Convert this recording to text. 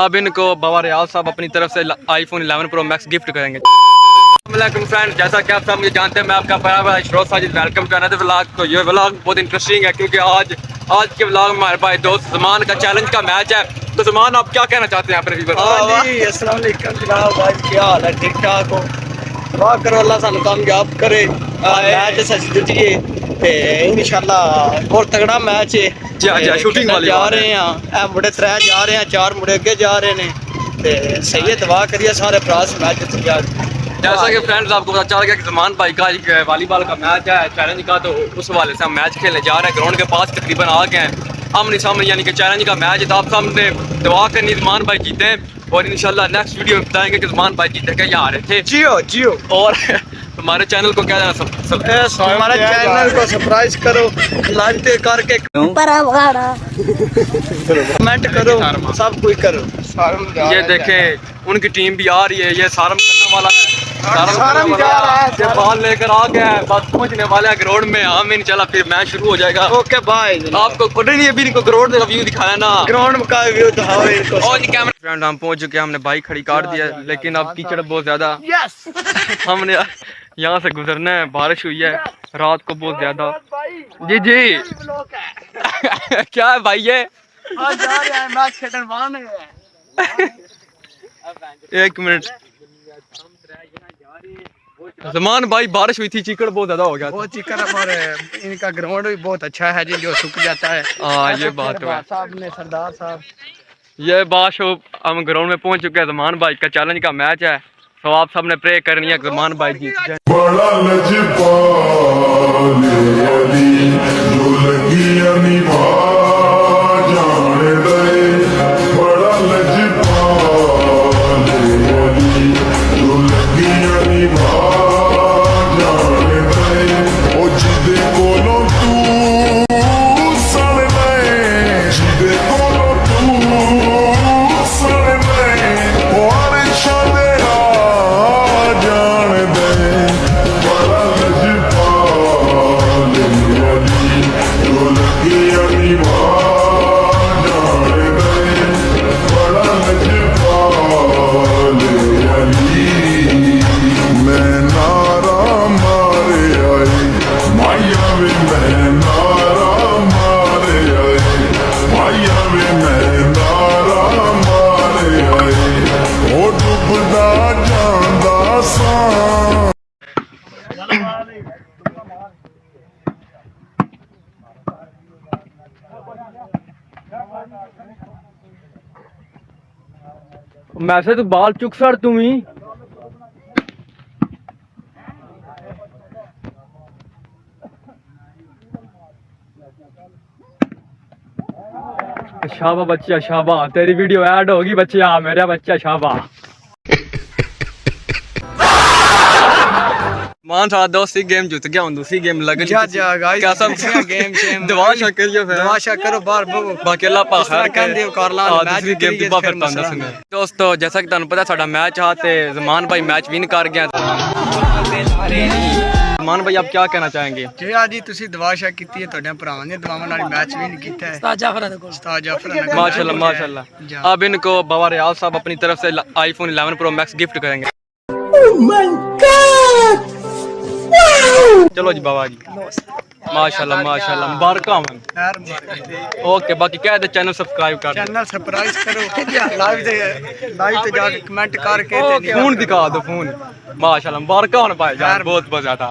अब इनको बाबा रियाज साहब अपनी तरफ से iPhone 11 Pro Max गिफ्ट करेंगे। फ्रेंड, जैसा कि आप सब मुझे जानते हैं, मैं आपका बड़ा भाई Ishroz Sajid, welcome to another vlog. तो ये व्लॉग बहुत इंटरेस्टिंग है क्योंकि आज के व्लॉग में हमारे पास दोस्त ज़मान का चैलेंज का मैच है। तो ज़मान, आप क्या कहना चाहते हैं अपने व्यूअर्स? अस्सलाम वालेकुम जनाब, भाई क्या हाल है? ठीक ठाक हो? दुआ करो अल्लाह सानू कामयाब करे, मैच सच जितिए ते इंशाल्लाह बहुत तगड़ा मैच है। शूटिंग वाली जा रहे हैं, मुड़े 3 जा रहे हैं, 4 मुड़े अगे जा रहे हैं ते सही है। दुआ करिए सारे प्रास मैच जित जाए। जैसा कि फ्रेंड्स आपको पता चल गया कि ज़मान भाई का वॉलीबॉल का मैच है चैलेंज का, तो उस हवाले से हम मैच खेलने जा रहे हैं। ग्राउंड के पास तकरीबन आ गए हैं, आमने सामने यानी कि चैलेंज का मैच है। तो आप सामने दुआ करनी ज़मान भाई जीते हैं और इंशाल्लाह नेक्स्ट वीडियो में बताएंगे कि ज़मान भाई जीते क्या या रहे थे। जियो और हमारे चैनल को क्या हमारे चैनल को सब्सक्राइब करो, लाइक करके कमेंट करो, सब कुछ करो। ये देखें उनकी टीम भी आ रही है, ये सारम करने वाला है, सारम जा रहा है, ये बॉल लेकर आ गया है, बस पहुंचने वाले हैं ग्राउंड में। हम इंशाल्लाह फिर मैच शुरू हो जाएगा। Okay bye. आपको पता नहीं अभी इनको ग्राउंड का व्यू दिखाया ना, ग्राउंड का व्यू दिखाओ इनको। और कैमरा फ्रेंड हम पहुंच चुके हैं, हमने बाइक खड़ी काट दिया, लेकिन अब कीचड़ बहुत ज्यादा, हमने यहाँ से गुजरना है। बारिश हुई है रात को बहुत ज्यादा। जी जी क्या है भाई ये? एक मिनट ज़मान भाई, बारिश हुई थी, चीकड़ बहुत ज्यादा हो गया। बहुत चिकन हमारे इनका ग्राउंड भी बहुत अच्छा है जी, जो सूख जाता है। हाँ ये बात है साहब ने सरदार साहब ये बात हो। हम ग्राउंड में पहुंच चुके हैं, ज़मान भाई का चैलेंज का मैच है। तो आप सबने प्रे करनी है ज़मान भाई जीत जाए। बड़ा लजपाले अली जो लगिया निभा जान दे, बड़ा लजपाले अली जो लगिया निभा जान दे, ओ जिदे कोलों तू सड़ गए, जिदे कोलों तू सड़ गए, ओ अरशा दे जान दे, बड़ा लजपाले अली जो लगिया निभा जान दे, बड़ा लजपाले अली। मैं नारा मारे आई माया वे, मैं नारा मारे आई माया वे, मैं नारा मारे आई, ओ डुबदा जांदा सा। मैं से तो बाल चुक सर तुम ही। शाबा बच्चा शाबा, तेरी वीडियो ऐड होगी बच्चा, मेरा बच्चा शाबा। मान साथ दोस्ती गेम जीत गया हूं, दूसरी गेम लग जा जा गाइस, क्या सब गेम शेम दुआ करियो, फिर दुआ करो बार बाकी अल्लाह पाक खैर करे। दे कर ला मैच दूसरी गेम दी फिर तुम दसंगे। दोस्तों जैसा कि तुहानू पता साडा मैच हा ते ज़मान भाई मैच विन कर गया। ज़मान भाई आप क्या कहना चाहेंगे? जी आज ही तुसी दुआ कीती है, ਤੁਹਾਡੇ ਭਰਾਵਾਂ ਨੇ ਦੁਆਵਾਂ ਨਾਲ ਮੈਚ ਵਿਨ ਕੀਤਾ ਹੈ। उस्ताद जाफर ने माशाल्लाह माशाल्लाह। अब इनको बाबा रियाज साहब अपनी तरफ से iPhone 11 Pro Max गिफ्ट करेंगे। चलो जी बाबा जी, माशाल्लाह माशाल्लाह, मुबारक हो। ओके, बाकी कह दे चैनल सब्सक्राइब कर, चैनल सब्सक्राइब करो, लाइव ते जाके कमेंट करके फोन दिखा दो फोन। माशाल्लाह मुबारक हो भाई यार, बहुत बहुत ज्यादा।